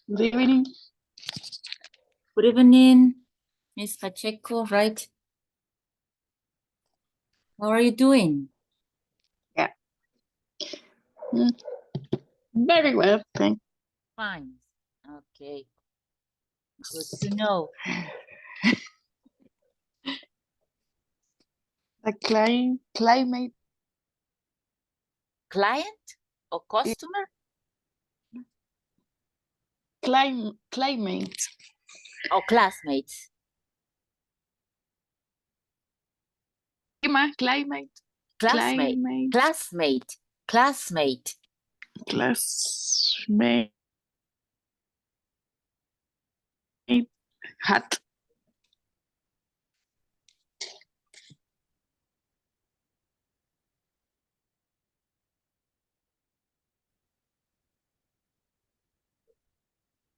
Good evening. Good evening, Ms. Pacheco, right? How are you doing? Yeah. Very well, thank Fine. Okay. Good to know. the climate Client or customer? climate Or classmates? climate Classmate. Classmate. Classmate. classmate hat.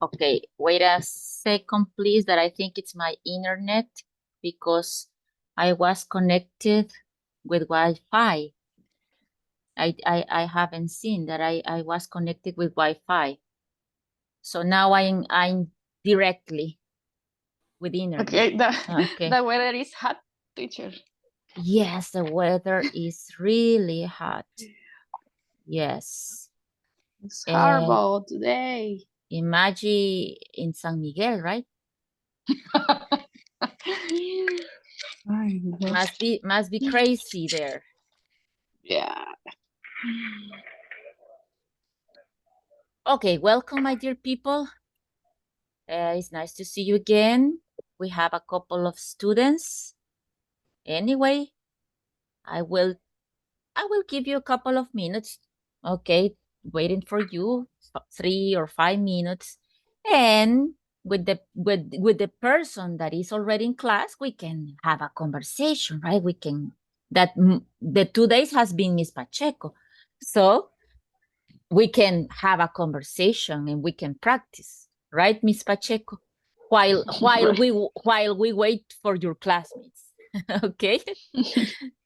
Okay, wait a second, please, that I think it's my internet because I was connected with Wi-Fi. I haven't seen that I was connected with Wi-Fi. So now I'm directly with internet. Okay, Okay. the weather is hot, teacher. Yes, the weather is really hot. Yes. It's horrible today. Imagine in San Miguel, right? Must be crazy there. Yeah. Okay, welcome, my dear people. It's nice to see you again. We have a couple of students. Anyway, I will give you a couple of minutes. Okay, waiting for you, 3 or 5 minutes. And with the person that is already in class, we can have a conversation, right? We can, the 2 days has been Miss Pacheco. So we can have a conversation and we can practice, right, Miss Pacheco? While we wait for your classmates. Okay?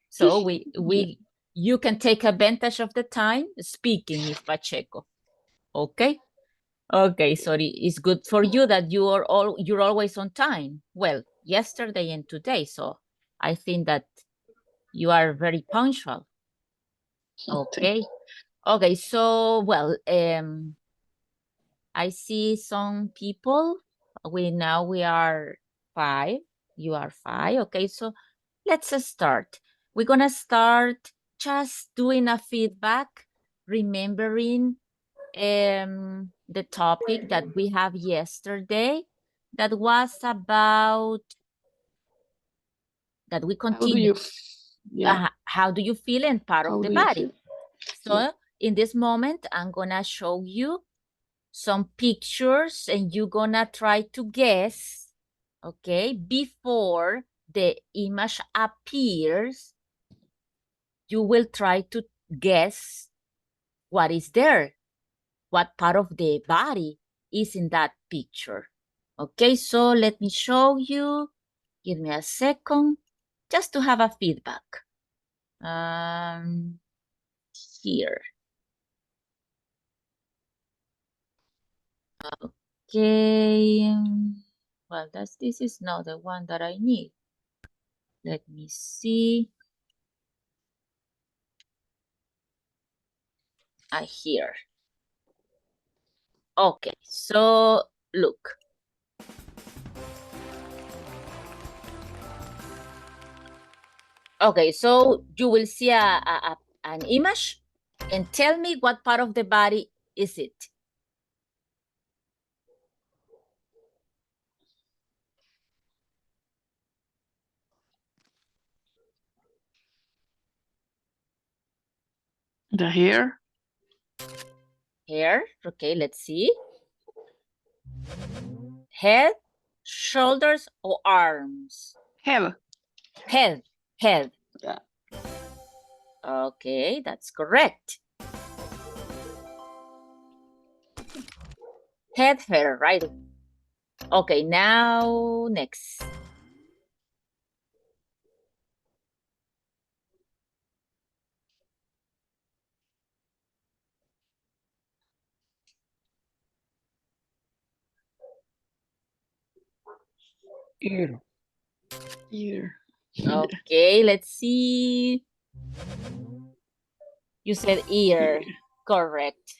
So you can take advantage of the time speaking, Miss Pacheco. Okay? Okay, so it's good for you that you're always on time. Well, yesterday and today, so I think that you are very punctual. Okay. Okay, so well, I see some people. We are 5. You are 5. Okay, so let's start. We're gonna start just doing a feedback, remembering the topic that we have yesterday that was about that we continue. How do you feel in part of the body? So in this moment, I'm gonna show you some pictures and you're gonna try to guess, okay, before the image appears, you will try to guess what is there, what part of the body is in that picture. Okay, so let me show you. Give me a second just to have a feedback. Here. Okay. Well, this is not the one that I need. Let me see. Here. Okay, so look. Okay, so you will see an image and tell me what part of the body is it. The hair. Hair, okay, let's see. Head, shoulders, or arms? Head. Head. Yeah. Okay, that's correct. Head hair, right? Okay, now next. Ear. Ear. Okay, let's see. You said ear. Correct.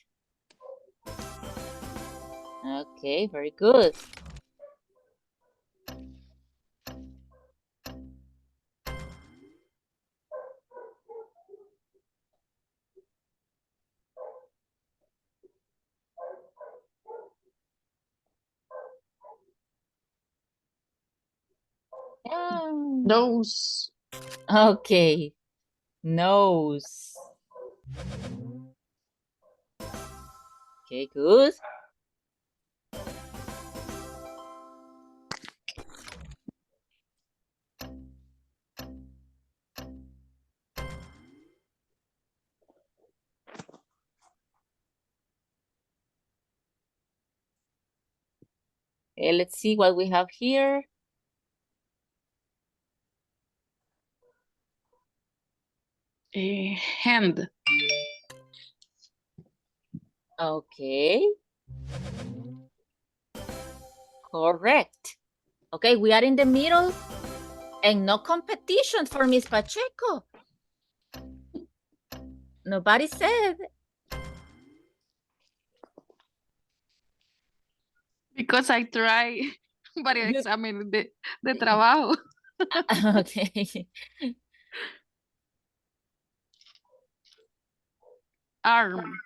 Okay, very good. Nose. Okay. Nose. Okay, good. Okay, let's see what we have here. A hand. Okay. Correct. Okay, we are in the middle and no competition for Miss Pacheco. Nobody said. Because I try varios exámenes de trabajo. Okay. Arm.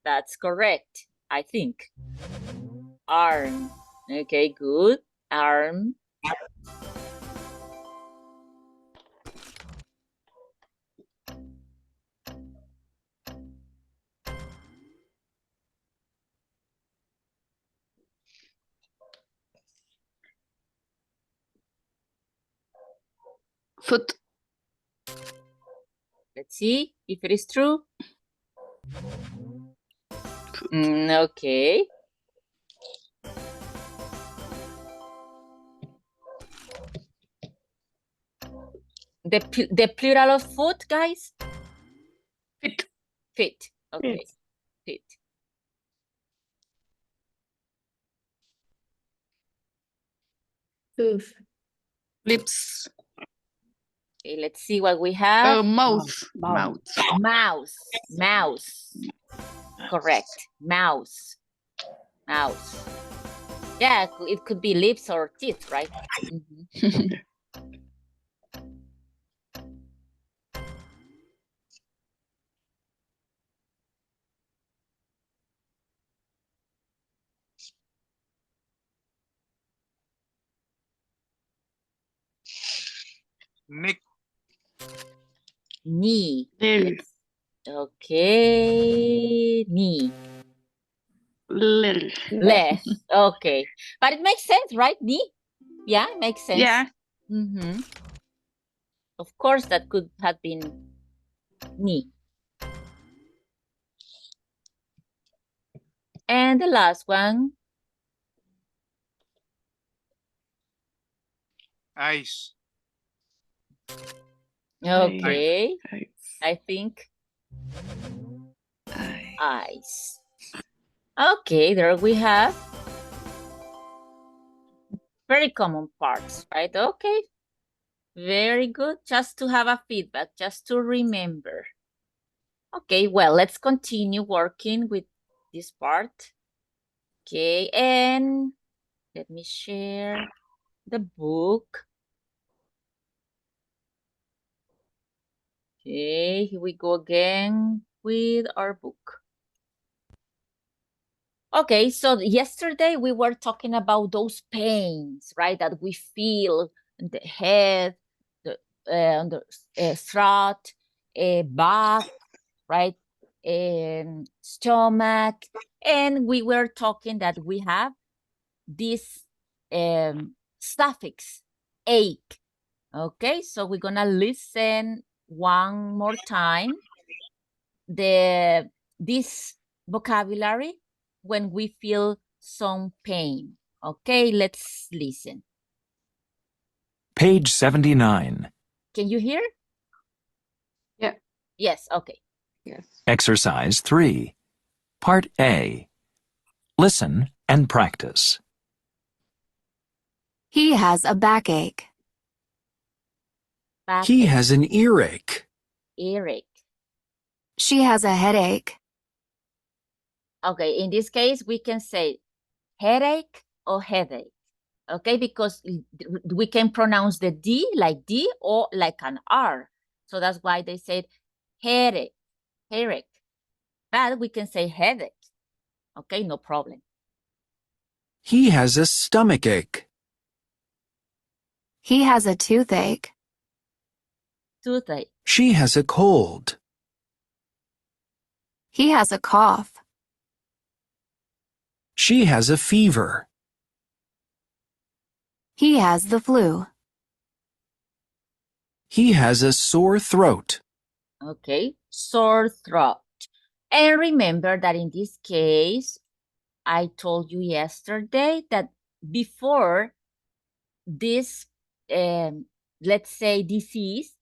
That's correct, I think. Arm. Okay, good. Arm. Foot. Let's see if it is true. Okay. The plural of foot, guys? Feet. Feet. Okay. Yes. Feet. Tooth. Lips. Okay, let's see what we have. Mouth. Mouth. Mouse. Mouse. Correct. Mouse. Mouse. Yeah, it could be lips or teeth, right? Mm-hmm. Nick. Knee. There. Okay. Knee. Left. Okay. But it makes sense, right? Knee? Yeah, it makes sense. Yeah. Mm-hmm. Of course, that could have been knee. And the last one. Eyes. Okay. Eyes. I think eyes. Okay, there we have very common parts, right? Okay. Very good. Just to have a feedback, just to remember. Okay, well, let's continue working with this part. Okay, and let me share the book. Okay, here we go again with our book. Okay, so yesterday we were talking about those pains, right, that we feel in the head, on the throat, back, right, stomach, and we were talking that we have this suffix, ache. Okay, so we're gonna listen one more time this vocabulary when we feel some pain. Okay, let's listen. Page 79. Can you hear? Yeah. Yes, okay. Yes. Exercise 3. Part A. Listen and practice. He has a backache. He Backache, has an earache. earache. She has a headache. Okay, in this case, we can say headache or headache. Okay, because we can pronounce the D like D or like an R. So that's why they said headache, headache. But we can say headache. Okay, no problem. He has a stomachache. He has a toothache. Toothache. She has a cold. He has a cough. She has a fever. He has the flu. He has a sore throat. Okay, sore throat. And remember that in this case, I told you yesterday that before this, let's say disease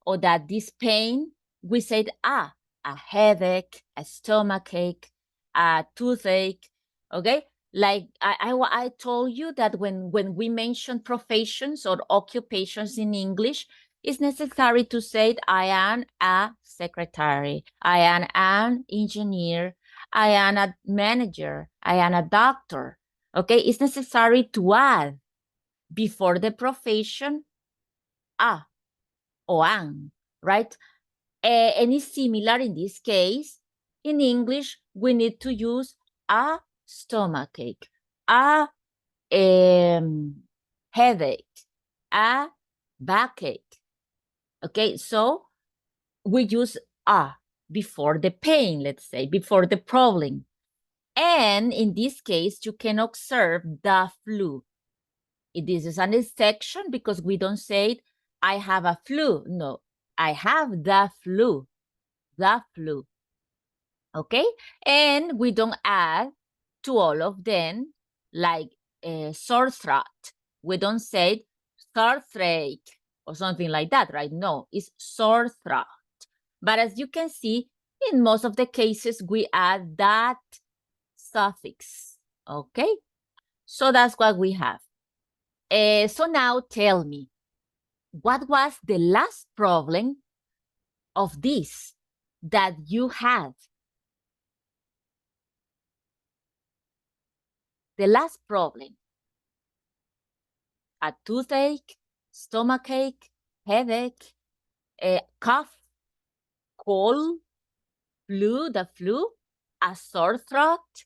or that this pain, we said, a headache, a stomachache, a toothache, okay? Like I told you that when we mention professions or occupations in English, it's necessary to say I am a secretary, I am an engineer, I am a manager, I am a doctor, okay? It's necessary to add before the profession a or an, right? And it's similar in this case. In English, we need to use a stomachache, a headache, a backache. Okay, so we use a before the pain, let's say, before the problem. And in this case, you can observe the flu. This is an exception because we don't say, I have a flu. No, I have the flu. The flu. Okay? And we don't add to all of them like sore throat. We don't say sore throat or something like that, right? No, it's sore throat. But as you can see, in most of the cases, we add that suffix. Okay? So that's what we have. So now tell me, what was the last problem of this that you had? The last problem. A toothache, stomachache, headache, a cough, cold, flu, the flu, a sore throat,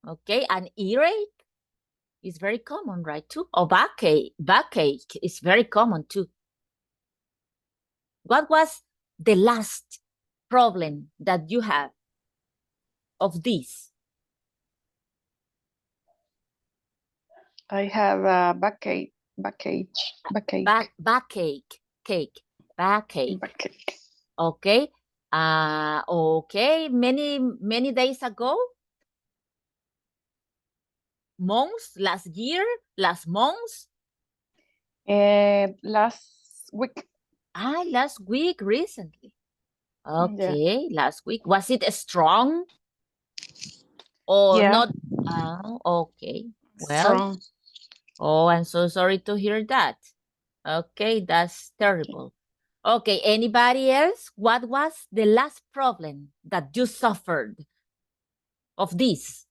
okay, an earache is very common, right, too? Or backache is very common, too. What was the last problem that you have of this? I have a backache. Backache. Okay. Okay. Many days ago? Months? Last year? Last month? Last week. Last week, recently. Okay, yeah. Last week. Was it strong? Or yeah. not? Okay. Well. Strong. Oh, I'm so sorry to hear that. Okay, that's terrible. Okay, anybody else? What was the last problem that you suffered of this?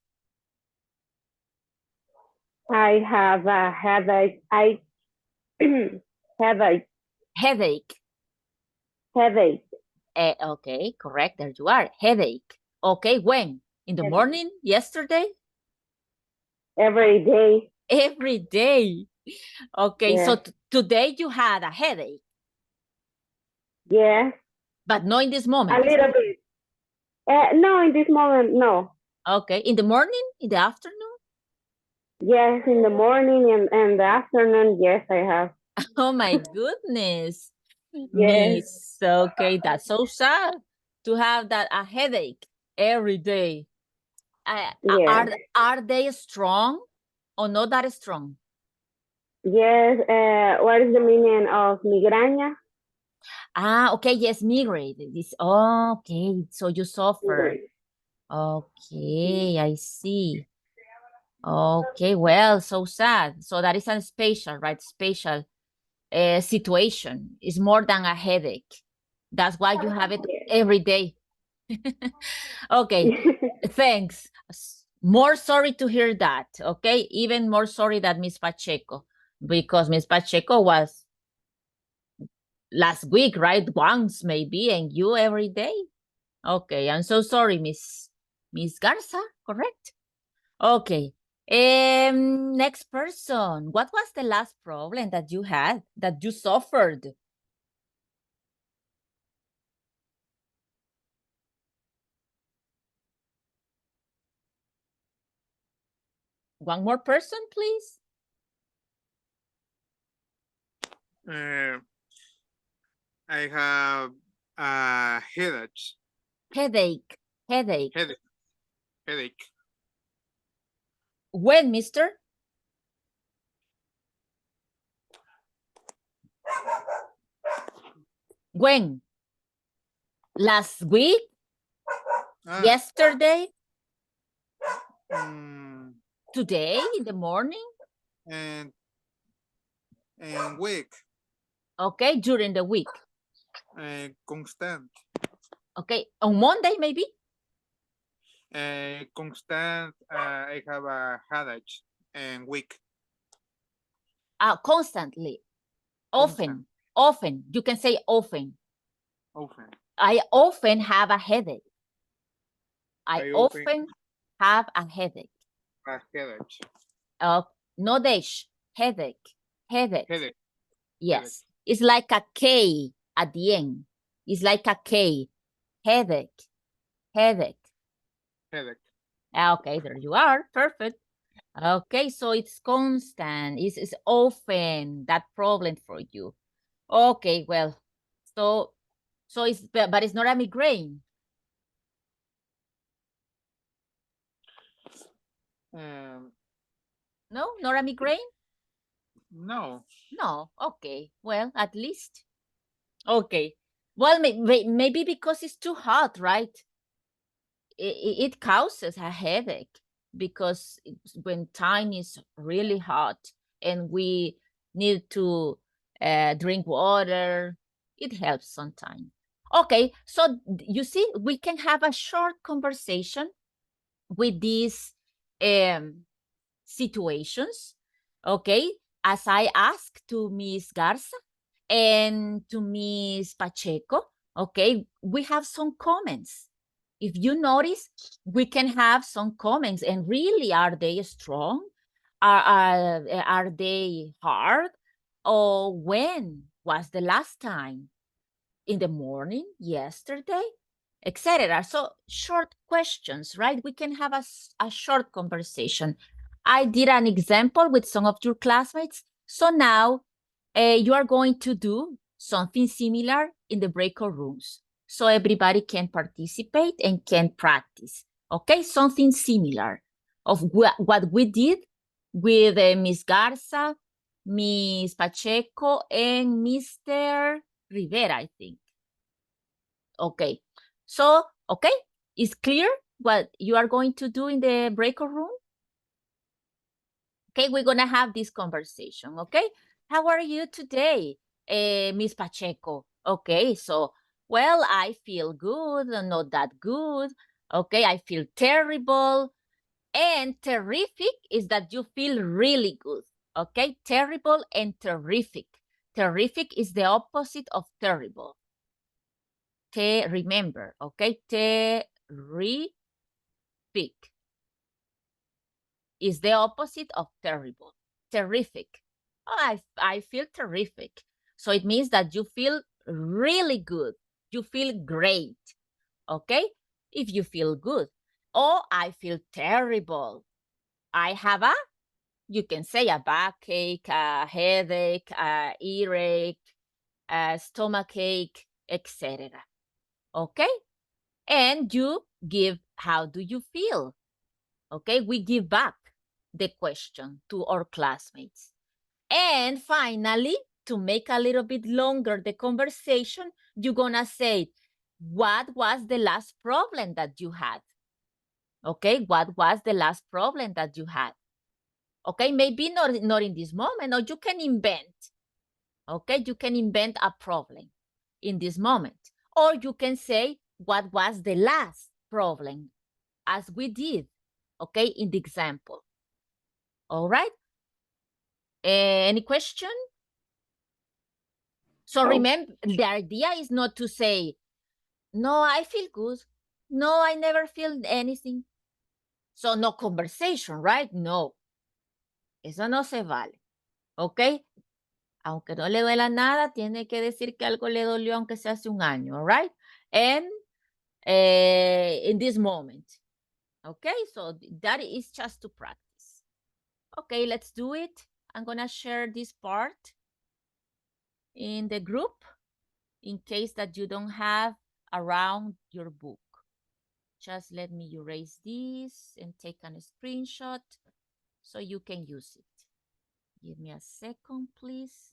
I have a headache. Headache. Headache. Headache. Okay, correct. There you are. Headache. Okay, when? In the morning? Yesterday? Every day. Every day. Okay, Yeah. so today you had a headache. Yes. But not in this moment. A little bit. No, in this moment, no. Okay, in the morning? In the afternoon? Yes, in the morning and the afternoon, yes, I have. Oh my goodness. Yes. Okay, that's so sad to have that a headache every day. Yes. Are they strong or not that strong? Yes. What is the meaning of migraña? Okay, yes, migraine. Okay, so you suffer. Okay, I see. Okay, well, so sad. So that is a special, right? Special situation. It's more than a headache. That's why you have it every day. Okay, thanks. More sorry to hear that, okay? Even more sorry that Miss Pacheco, because Miss Pacheco was last week, right? Once maybe, and you every day. Okay, I'm so sorry, Miss Garza, correct? Okay. Next person. What was the last problem that you had, that you suffered? One more person, please. I have a headache. Headache. Headache. When, mister? When? Last week? Yesterday? Today in the morning? And week. Okay, during the week. Constant. Okay, on Monday maybe? Constant. I have a headache and week. Constantly. Often. Often. You can say often. Often. I often have a headache. I often have a headache. A headache. No dash. Headache. Headache. Yes. It's like a K at the end. It's like a K. Headache. Headache. Okay, there you are. Perfect. Okay, so it's constant. It's often that problem for you. Okay, well, so it's, but it's not a migraine. No, not a migraine? No. No, okay. Well, at least. Okay. Well, maybe because it's too hot, right? It causes a headache because when time is really hot and we need to drink water, it helps sometimes. Okay, so you see, we can have a short conversation with these situations, okay? As I asked to Miss Garza and to Miss Pacheco, okay, we have some comments. If you notice, we can have some comments, and really, are they strong? Are they hard? Or when was the last time? In the morning, yesterday, etc. So short questions, right? We can have a short conversation. I did an example with some of your classmates. So now you are going to do something similar in the breakout rooms. So everybody can participate and can practice. Okay, something similar of what we did with Miss Garza, Miss Pacheco, and Mr. Rivera, I think. Okay, so, okay, it's clear what you are going to do in the breakout room? Okay, we're gonna have this conversation, okay? How are you today, Miss Pacheco? Okay, so, well, I feel good, not that good. Okay, I feel terrible. And terrific is that you feel really good. Okay, terrible and terrific. Terrific is the opposite of terrible. Remember, okay? Terrific is the opposite of terrible. Terrific. Oh, I feel terrific. So it means that you feel really good. You feel great, okay? If you feel good. Oh, I feel terrible. I have you can say a backache, a headache, a earache, a stomachache, etc. Okay? And you give, how do you feel? Okay, we give back the question to our classmates. And finally, to make a little bit longer the conversation, you're gonna say, what was the last problem that you had? Okay, what was the last problem that you had? Okay, maybe not in this moment, or you can invent. Okay, you can invent a problem in this moment. Or you can say what was the last problem, as we did, okay, in the example. All right? Any question? So remember, the idea is not to say, no, I feel good. No, I never feel anything. So no conversation, right? No. Eso no se vale. ¿Ok? Aunque no le duela nada, tiene que decir que algo le dolió aunque sea hace un año, all right? And in this moment. Okay, so that is just to practice. Okay, let's do it. I'm gonna share this part in the group in case that you don't have around your book. Just let me erase this and take a screenshot so you can use it. Give me a second, please.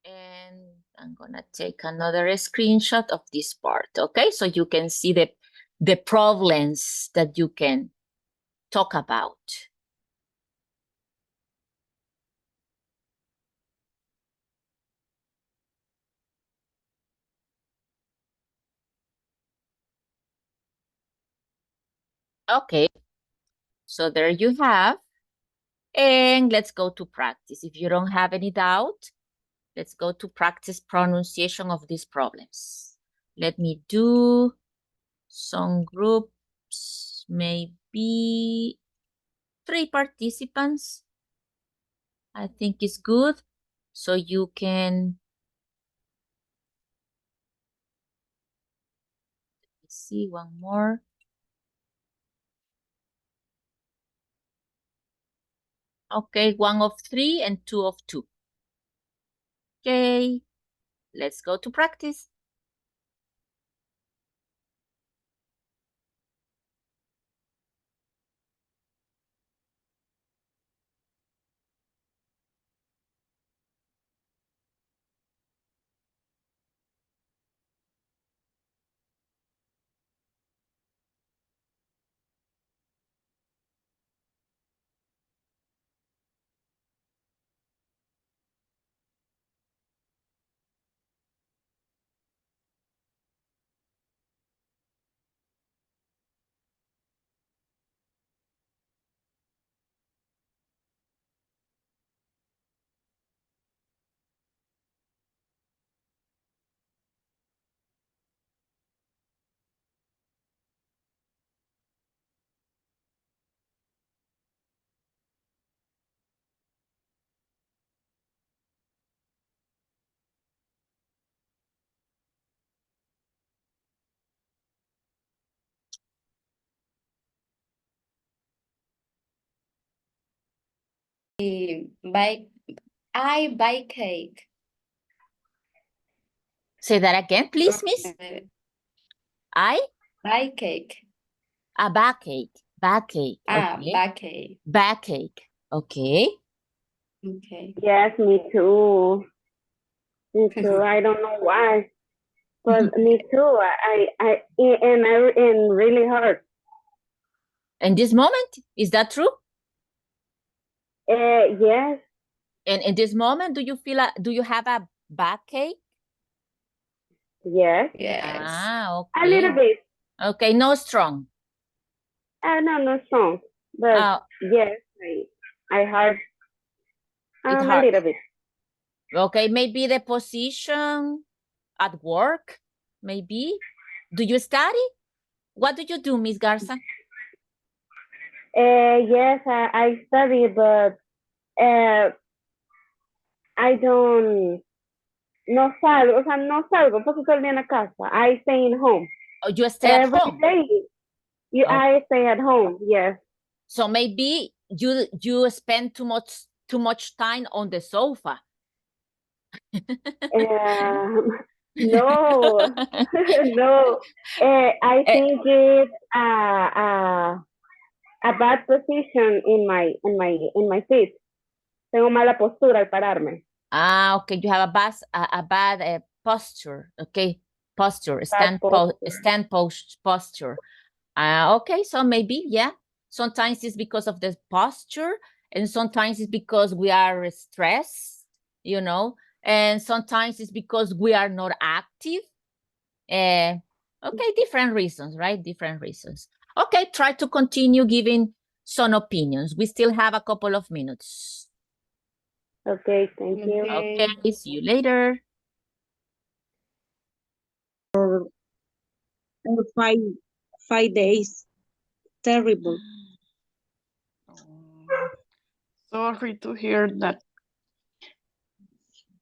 And I'm gonna take another screenshot of this part, okay? So you can see the problems that you can talk about. Okay, so there you have. And let's go to practice. If you don't have any doubt, let's go to practice pronunciation of these problems. Let me do some groups, maybe 3 participants. I think it's good. So you can see one more. Okay, 1 of 3 and 2 of 2. Okay, let's go to practice. I buy cake. Say that again, please, miss. I Buy cake. a backache. Backache. Okay. Backache. Backache. Okay. Okay. Yes, me too. Me too. I don't know why, but me too. And really hurt. In this moment, is that true? Yes. And in this moment, do you have a backache? Yes. Yes. Ah, A okay. little bit. Okay, no strong. No, not strong, but yes, I hurt. It A hurt. little bit. Okay, maybe the position at work, maybe. Do you study? What do you do, Miss Garza? Yes, I study, but I don't, no salgo, o sea, no salgo porque estoy en la casa. I stay in home. Oh, you stay at Every home. day, I stay at home, yes. So maybe you spend too much time on the sofa. No, no. I think it's a bad position in my feet. Tengo mala postura al pararme. Okay, you have a bad posture. Okay, posture, Bad posture. posture. Okay, so maybe, yeah. Sometimes it's because of the posture, and sometimes it's because we are stressed, you know, and sometimes it's because we are not active. Okay, different reasons, right? Different reasons. Okay, try to continue giving some opinions. We still have a couple of minutes. Okay, thank you. Okay, see you later. For 5 days. Terrible. Sorry to hear that.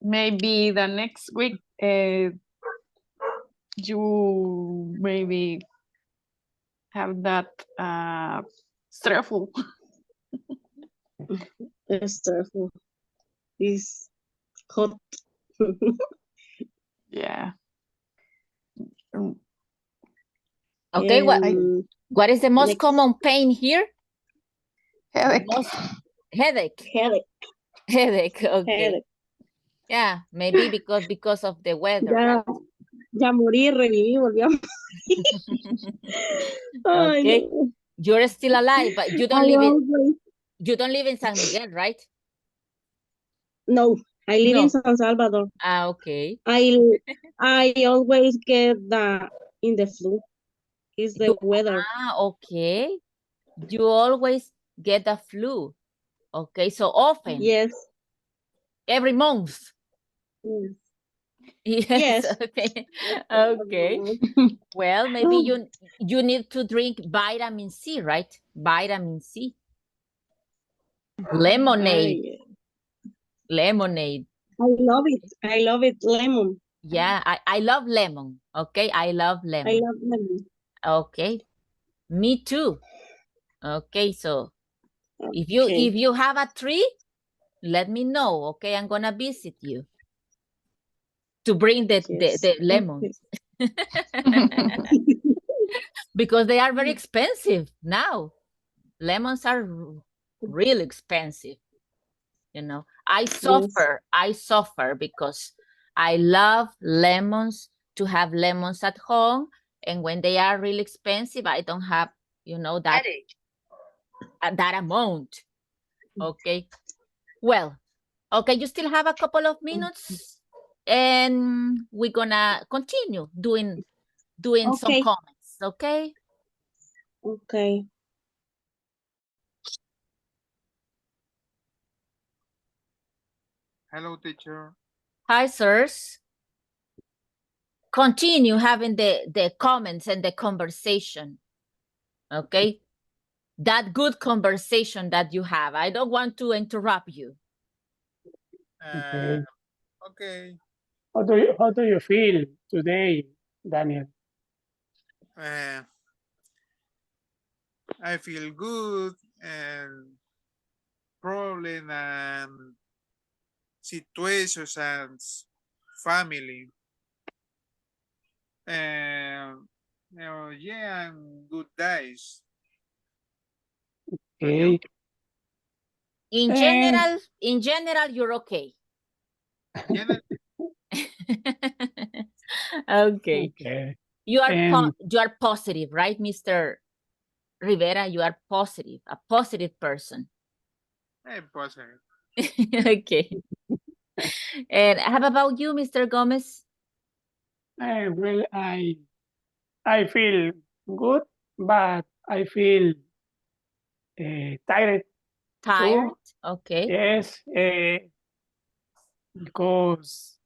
Maybe the next week you maybe have that stressful. It's terrible. It's hot. Yeah. Okay, what is the most next. common pain here? Headache. Headache. Headache. Headache, okay. Headache. Yeah, maybe because of the weather, Ya, right? ya morí, reviví, volví a Ay, Okay. no. You're still alive, but you don't I live always, in San Miguel, right? no, I live No. in San Salvador. Okay. I always get in the flu. It's the weather. Okay. You always get the flu. Okay, so often. Yes. Every month. Yes. Yes. Yes. Okay. Okay. Well, maybe you need to drink vitamin C, right? Vitamin C. Lemonade. Ay, Lemonade. I love it. I love it. Lemon. Yeah, I love lemon. Okay, I love lemon. I love lemon. Okay, me too. Okay, so if Okay. you have a tree, let me know. Okay, I'm gonna visit you to bring the Yes. lemons because they are very expensive now. Lemons are really expensive. You know, I suffer because I love lemons, to have lemons at home, and when they are really expensive, I don't have, you know, that amount. Okay. Well, okay, you still have a couple of minutes, and we're gonna continue doing some Okay. comments. Okay. Okay. Hello, teacher. Hi, sirs. Continue having the comments and the conversation. Okay. That good conversation that you have. I don't want to interrupt you. Okay. How do you feel today, Daniel? I feel good and problem and situations and family. Yeah, and good days. Okay. In general, you're okay. General, Okay. Okay. You are positive, right, Mr. Rivera? You are positive, a positive person. positive. Okay. And how about you, Mr. Gomez? Well, I feel good, but I feel tired. Tired? Too. Okay. Yes, because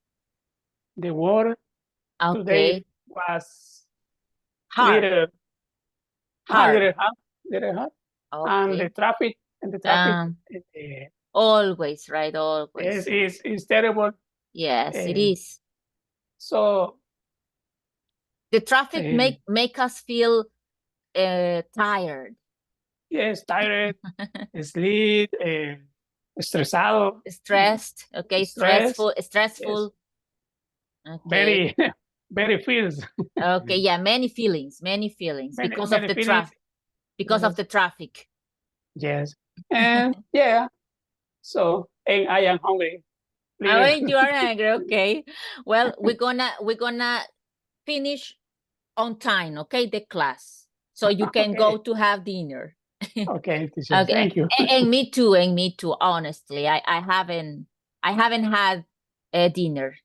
the work today was Hard. little Hard. hard. Okay. And the traffic Always, right? Always. is terrible. Yes, it is. So the traffic make us feel tired. Yes, tired, sleep, estresado. Stressed, okay, stressful. Yes. Okay. Very very feels. Okay, yeah, many feelings because of Many the feelings. traffic. Because of the traffic. Yes. And yeah. So, and I am hungry. Oh, Little. you are angry. Okay. Well, we're gonna finish on time, okay, the class. So you can go Okay. to have dinner. Okay, teacher. Okay. Thank you. And me too, honestly. I haven't had a dinner.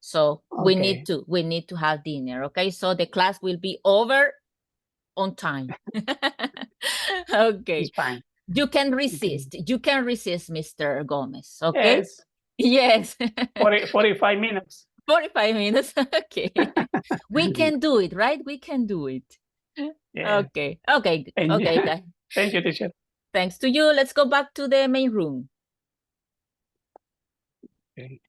So we Okay. need to have dinner. Okay. So the class will be over on time. Okay. It's fine. You can resist. You can resist, Mr. Gomez. Okay. Yes. Yes. 45 minutes. 45 minutes. Okay. We can do it, right? We can do it. Yeah. Okay. Okay. And Okay, guys. thank you, teacher. Thanks to you. Let's go back to the main room. Okay.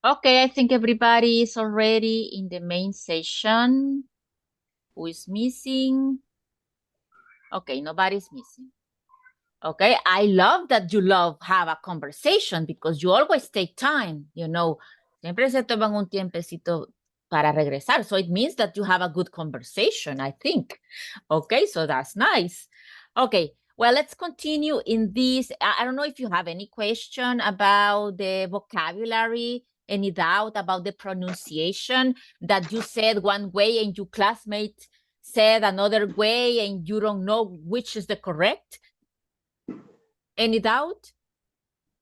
Okay, I think everybody is already in the main session. Who is missing? Okay, nobody's missing. Okay, I love that you have a conversation because you always take time, Siempre se toman un tiempecito para regresar. So it means that you have a good conversation, I think. Okay, so that's nice. Okay, well, let's continue in this. I don't know if you have any question about the vocabulary, any doubt about the pronunciation that you said one way and your classmate said another way and you don't know which is the correct. Any doubt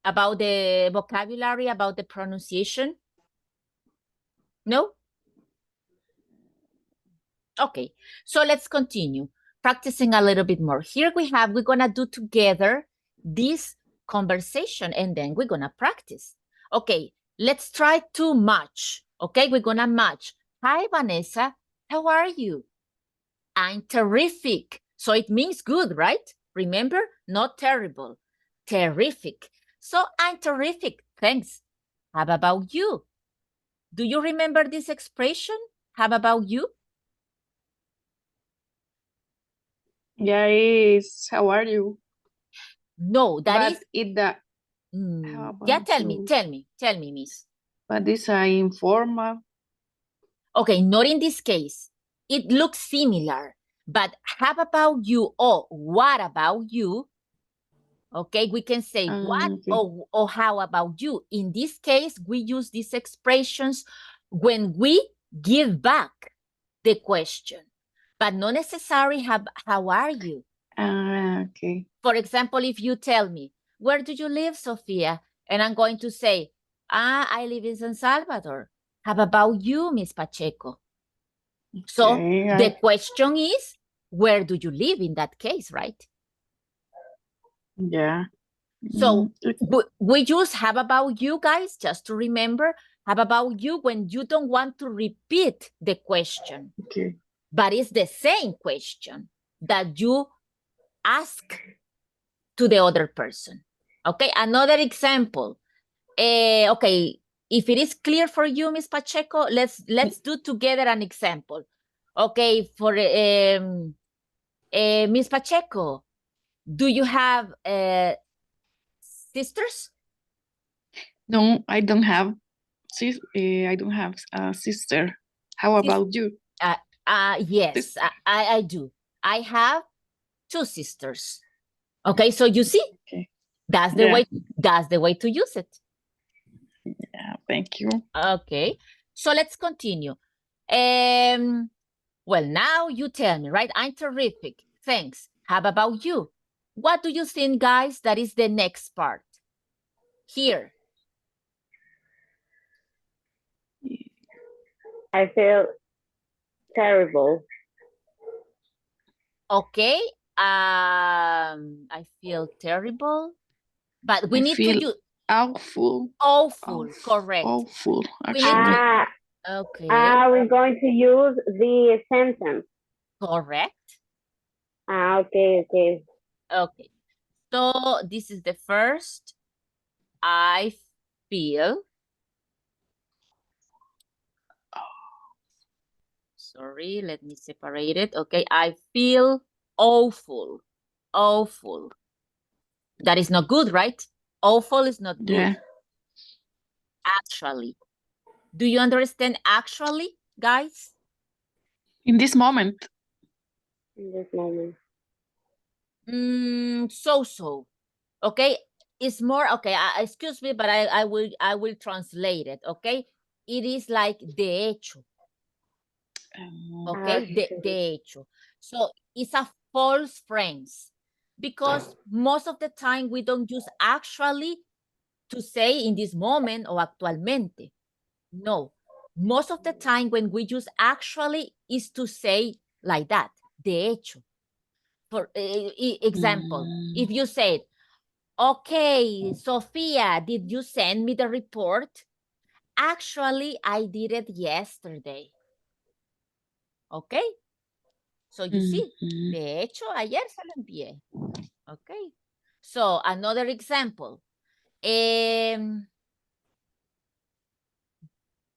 about the vocabulary, about the pronunciation? No? Okay, so let's continue practicing a little bit more. Here we're gonna do together this conversation and then we're gonna practice. Okay, let's try to match. Okay, we're gonna match. Hi, Vanessa, how are you? I'm terrific. So it means good, right? Remember, not terrible, terrific. So I'm terrific, thanks. How about you? Do you remember this expression? How about you? Yeah, it's how are you? No, that But is. it that how Yeah, about tell you? me, miss. But this are informal. Okay, not in this case. It looks similar, but how about you? Or what about you? Okay, we can say what Okay. or how about you. In this case, we use these expressions when we give back the question, but not necessarily how are you? Okay. For example, if you tell me, where do you live, Sofia? And I'm going to say, I live in San Salvador. How about you, Miss Pacheco? So Okay, the question is, where do you live in that case, right? Yeah. So we use have about you guys, just to remember, have about you when you don't want to repeat the question. Okay. But it's the same question that you ask to the other person. Okay, another example. Okay, if it is clear for you, Miss Pacheco, let's do together an example. Okay, for Miss Pacheco, do you have sisters? No, I don't have. I don't have a sister. How about you? Yes, I do. I have 2 sisters. Okay, so you see, that's the way. That's the way to use it. Yeah, thank you. Okay, So let's continue. Well, now you tell me, right? I'm terrific. Thanks. How about you? What do you think, guys, that is the next part? Here. I feel terrible. Okay. I feel terrible. But we I need to feel use awful. awful, correct. Awful, We need actually. to, okay, We're going to use the sentence. correct. Okay. Okay. So this is the first. I feel. Sorry, let me separate it. Okay, I feel awful. Awful. That is not good, right? Awful is not good. Yeah. Actually. Do you understand actually, guys? In this moment. In this moment. So. Okay, it's more okay. Excuse me, but I will translate it. Okay, it is like de hecho. Okay, de hecho. So it's a false phrase because most of the time we don't use actually to say in this moment or actualmente. No, most of the time when we use actually is to say like that, de hecho. For example, if you said, okay, Sofia, did you send me the report? Actually, I did it yesterday. Okay? So you see, de hecho, ayer se lo envié. Okay. So another example.